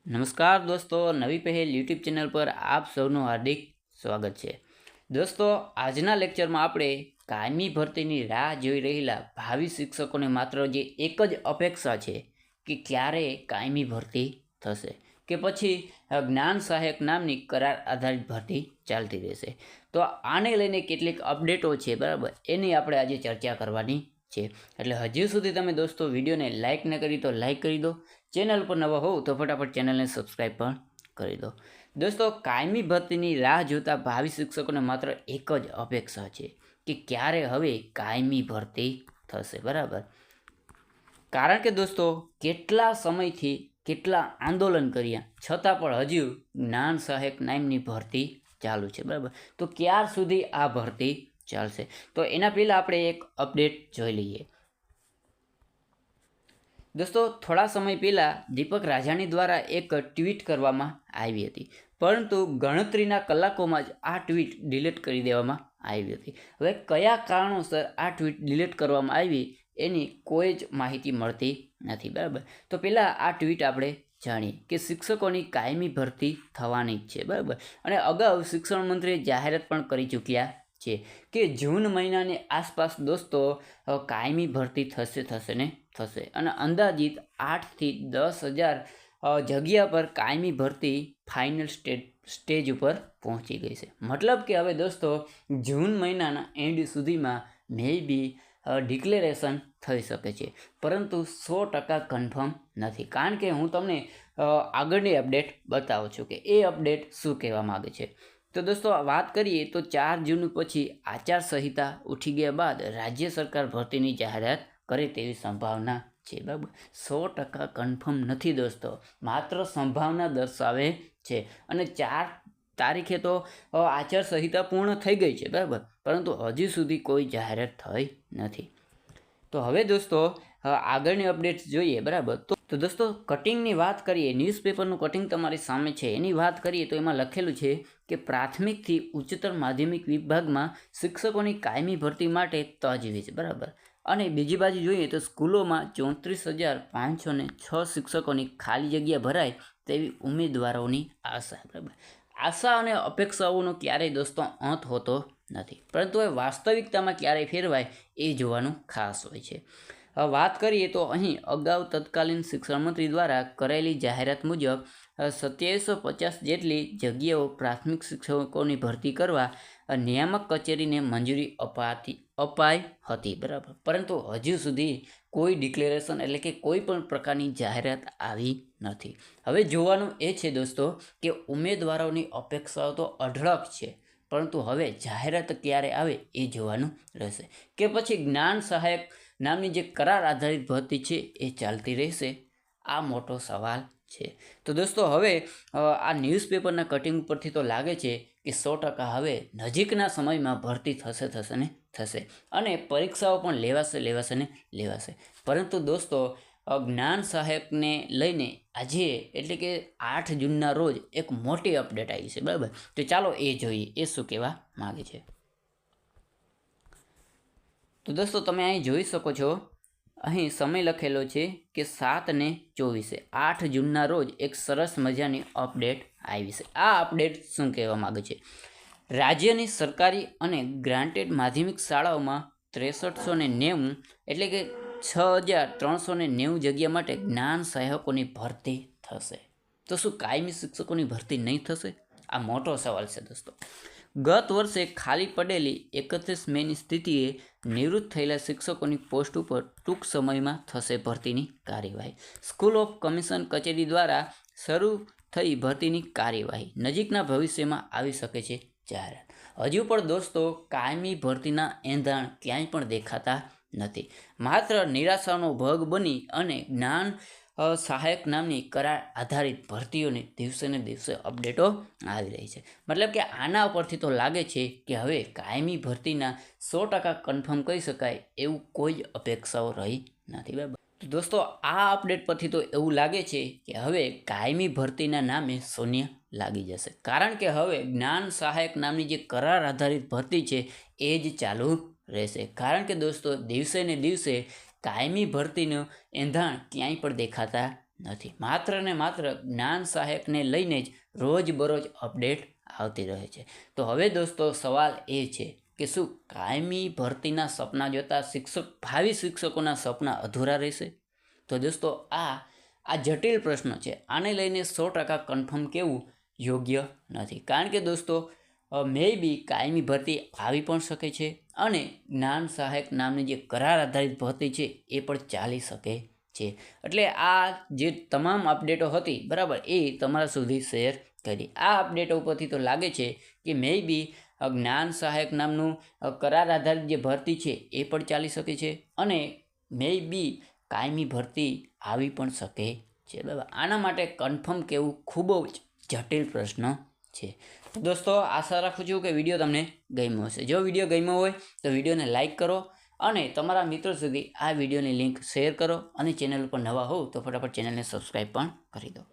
નમસ્કાર દોસ્તો, નવી પહેલ યુટ્યુબ ચેનલ પર આપ સૌનું હાર્દિક સ્વાગત છે. દોસ્તો, આજના લેક્ચરમાં આપણે કાયમી ભરતીની રાહ જોઈ રહેલા ભાવિ શિક્ષકોને માત્ર જે એક જ અપેક્ષા છે કે ક્યારે કાયમી ભરતી થશે કે પછી જ્ઞાન સહાયક નામની કરાર આધારિત ભરતી ચાલતી રહેશે. તો આને લઈને કેટલીક અપડેટો છે, બરાબર, એની આપણે આજે ચર્ચા કરવાની છે. એટલે હજુ સુધી તમે દોસ્તો વિડીયોને લાઇક ન કરી તો લાઇક કરી દો, ચેનલ પર નવા હોવ તો ફટાફટ ચેનલને સબસ્ક્રાઈબ પણ કરી દો. દોસ્તો, કાયમી ભરતીની રાહ જોતા ભાવિ શિક્ષકોને માત્ર એક જ અપેક્ષા છે કે ક્યારે હવે કાયમી ભરતી થશે, બરાબર. કારણ કે દોસ્તો, કેટલા સમયથી કેટલા આંદોલન કર્યા છતાં પણ હજુ જ્ઞાન સહાયક નામની ભરતી ચાલુ છે, બરાબર. તો ક્યાર સુધી આ ભરતી ચાલશે? તો એના પહેલાં આપણે એક અપડેટ જોઈ લઈએ. દોસ્તો, થોડા સમય પહેલાં દીપક રાજાણી દ્વારા એક ટ્વીટ કરવામાં આવી હતી, પરંતુ ગણતરીના કલાકોમાં જ આ ટ્વીટ ડિલીટ કરી દેવામાં આવી હતી. હવે કયા કારણોસર આ ટ્વીટ ડિલીટ કરવામાં આવી એની કોઈ જ માહિતી મળતી નથી, બરાબર. તો પહેલાં આ ટ્વીટ આપણે જાણીએ કે શિક્ષકોની કાયમી ભરતી થવાની જ છે, બરાબર. અને અગાઉ શિક્ષણ મંત્રીએ જાહેરાત પણ કરી ચૂક્યા છે કે જૂન મહિનાની આસપાસ દોસ્તો કાયમી ભરતી થશે ને થશે. અને અંદાજિત 8થી 10,000 જગ્યા પર કાયમી ભરતી ફાઇનલ સ્ટેજ ઉપર પહોંચી ગઈ છે. મતલબ કે હવે દોસ્તો જૂન મહિનાના એન્ડ સુધીમાં મે બી ડિક્લેરેશન થઈ શકે છે, પરંતુ 100% કન્ફર્મ નથી. કારણ કે હું તમને આગળની અપડેટ બતાવું છું કે એ અપડેટ શું કહેવા માગે છે. તો દોસ્તો, વાત કરીએ તો 4 જૂન પછી આચારસંહિતા ઉઠી ગયા બાદ રાજ્ય સરકાર ભરતીની જાહેરાત કરે તેવી સંભાવના છે, બરાબર. 100% કન્ફર્મ નથી દોસ્તો, માત્ર સંભાવના દર્શાવે છે. અને 4 તારીખે તો આચારસંહિતા પૂર્ણ થઈ ગઈ છે, બરાબર, પરંતુ હજી સુધી કોઈ જાહેરાત થઈ નથી. તો હવે દોસ્તો આગળની અપડેટ્સ જોઈએ, બરાબર. તો દોસ્તો, કટિંગની વાત કરીએ, ન્યૂઝપેપરનું કટિંગ તમારી સામે છે, એની વાત કરીએ તો એમાં લખેલું છે કે પ્રાથમિકથી ઉચ્ચતર માધ્યમિક વિભાગમાં શિક્ષકોની કાયમી ભરતી માટે તજવીજ, બરાબર. અને બીજી બાજુ જોઈએ તો સ્કૂલોમાં 34,506 શિક્ષકોની ખાલી જગ્યા ભરાય તેવી ઉમેદવારોની આશા, બરાબર. આશા અને અપેક્ષાઓનો ક્યારેય દોસ્તો અંત હોતો નથી, પરંતુ એ વાસ્તવિકતામાં ક્યારેય ફેરવાય એ જોવાનું ખાસ હોય છે. વાત કરીએ તો અહીં અગાઉ તત્કાલીન શિક્ષણ મંત્રી દ્વારા કરેલી જાહેરાત મુજબ 2750 જેટલી જગ્યાઓ પ્રાથમિક શિક્ષકોની ભરતી કરવા નિયામક કચેરીને મંજૂરી અપાઈ હતી, બરાબર. પરંતુ હજુ સુધી કોઈ ડિક્લેરેશન એટલે કે કોઈ પણ પ્રકારની જાહેરાત આવી નથી. હવે જોવાનું એ છે દોસ્તો કે ઉમેદવારોની અપેક્ષાઓ તો અઢળક છે, પરંતુ હવે જાહેરાત ક્યારે આવે એ જોવાનું રહેશે કે પછી જ્ઞાન સહાયક નામની જે કરાર આધારિત ભરતી છે એ ચાલતી રહેશે. આ મોટો સવાલ છે. તો દોસ્તો, હવે આ ન્યૂઝપેપરના કટિંગ પરથી તો લાગે છે કે 100% હવે નજીકના સમયમાં ભરતી થશે અને પરીક્ષાઓ પણ લેવાશે. પરંતુ દોસ્તો, જ્ઞાન સહાયકને લઈને આજે એટલે કે 8 જૂનના રોજ એક મોટી અપડેટ આવી છે, બરાબર. તો ચાલો એ જોઈએ એ શું કહેવા માગે છે. તો દોસ્તો, તમે અહીં જોઈ શકો છો, અહીં સમય લખેલો છે કે 7:24 8 જૂનના રોજ એક સરસ મજાની અપડેટ આવી છે. આ અપડેટ શું કહેવા માગે છે? રાજ્યની સરકારી અને ગ્રાન્ટેડ માધ્યમિક શાળાઓમાં 6390 એટલે કે 6390 જગ્યા માટે જ્ઞાન સહાયકોની ભરતી થશે. તો શું કાયમી શિક્ષકોની ભરતી નહીં થશે? આ મોટો સવાલ છે દોસ્તો. ગત વર્ષે ખાલી પડેલી 31 મેની સ્થિતિએ નિવૃત્ત થયેલા શિક્ષકોની પોસ્ટ ઉપર ટૂંક સમયમાં થશે ભરતીની કાર્યવાહી. સ્કૂલ ઓફ કમિશન કચેરી દ્વારા શરૂ થઈ ભરતીની કાર્યવાહી નજીકના ભવિષ્યમાં આવી શકે છે જાહેરાત. હજુ પણ દોસ્તો કાયમી ભરતીના એંધાણ ક્યાંય પણ દેખાતા નથી. માત્ર નિરાશાનો ભોગ બની અને જ્ઞાન સહાયક નામની કરાર આધારિત ભરતીઓની દિવસે ને દિવસે અપડેટો આવી રહી છે. મતલબ કે આના ઉપરથી તો લાગે છે કે હવે કાયમી ભરતીના 100% કન્ફર્મ કહી શકાય એવું કોઈ જ અપેક્ષાઓ રહી નથી, બરાબર. તો દોસ્તો, આ અપડેટ પરથી તો એવું લાગે છે કે હવે કાયમી ભરતીના નામે શૂન્ય લાગી જશે. કારણ કે હવે જ્ઞાન સહાયક નામની જે કરાર આધારિત ભરતી છે એ જ ચાલુ રહેશે. કારણ કે દોસ્તો દિવસે ને દિવસે કાયમી ભરતીનું એંધાણ ક્યાંય પણ દેખાતા નથી. માત્ર ને માત્ર જ્ઞાન સહાયકને લઈને જ રોજબરોજ અપડેટ આવતી રહે છે. તો હવે દોસ્તો સવાલ એ છે કે શું કાયમી ભરતીના સપના જોતા ભાવિ શિક્ષકોના સપના અધૂરા રહેશે? તો દોસ્તો આ જટિલ પ્રશ્ન છે. આને લઈને 100% કન્ફર્મ કહેવું યોગ્ય નથી. કારણ કે દોસ્તો મે બી કાયમી ભરતી આવી પણ શકે છે અને જ્ઞાન સહાયક નામની જે કરાર આધારિત ભરતી છે એ પણ ચાલી શકે છે. એટલે આ જે તમામ અપડેટો હતી બરાબર એ તમારા સુધી શેર કરી. આ અપડેટો ઉપરથી તો લાગે છે કે મે બી જ્ઞાન સહાયક નામનું કરાર આધારિત જે ભરતી છે એ પણ ચાલી શકે છે અને મે બી કાયમી ભરતી આવી પણ શકે છે. બરાબર, આના માટે કન્ફર્મ કહેવું ખૂબ જ જટિલ પ્રશ્ન છે. દોસ્તો આશા રાખું છું કે વિડીયો તમને ગમ્યો હશે. જો વિડીયો ગમ્યો હોય તો વિડીયોને લાઇક કરો અને તમારા મિત્રો સુધી આ વિડીયોની લિંક શેર કરો અને ચેનલ ઉપર નવા હોવ તો ફટાફટ ચેનલને સબસ્ક્રાઈબ પણ કરી દો.